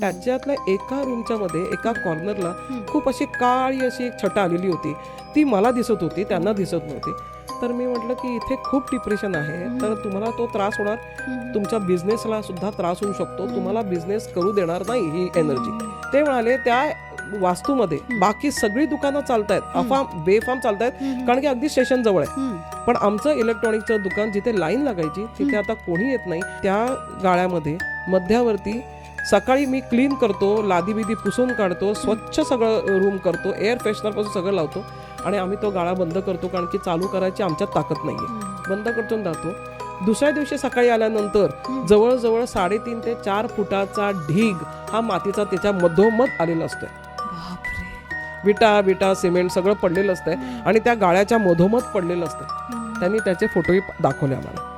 त्याच्यातल्या एका रूमच्या मध्ये एका कॉर्नरला खूप अशी काळी अशी एक छटा आलेली होती. ती मला दिसत होती, त्यांना दिसत नव्हती. तर मी म्हटलं की इथे खूप डिप्रेशन आहे, तर तुम्हाला तो त्रास होणार, तुमच्या बिझनेसला सुद्धा त्रास होऊ शकतो, तुम्हाला बिझनेस करू देणार नाही ही एनर्जी. ते म्हणाले त्या वास्तूमध्ये बाकी सगळी दुकानं चालतायत, अफाम बेफाम चालतायत, कारण की अगदी स्टेशन जवळ आहे. पण आमचं इलेक्ट्रॉनिकचं दुकान जिथे लाईन लागायची तिथे आता कोणी येत नाही. त्या गाळ्यामध्ये मध्यावरती सकाळी मी क्लीन करतो, लादी बिदी पुसून काढतो, स्वच्छ सगळं रूम करतो, एअर फ्रेशनरपासून सगळं लावतो आणि आम्ही तो गाळा बंद करतो, कारण की चालू करायची आमच्यात ताकद नाहीये. बंद करतो जातो. दुसऱ्या दिवशी सकाळी आल्यानंतर जवळजवळ 3.5 ते 4 फुटाचा ढीग हा मातीचा त्याच्या मधोमध आलेला असतोय. विटा सिमेंट सगळं पडलेलं असतंय आणि त्या गाळ्याच्या मधोमध पडलेलं असतं. त्यांनी त्याचे फोटोही दाखवले आम्हाला.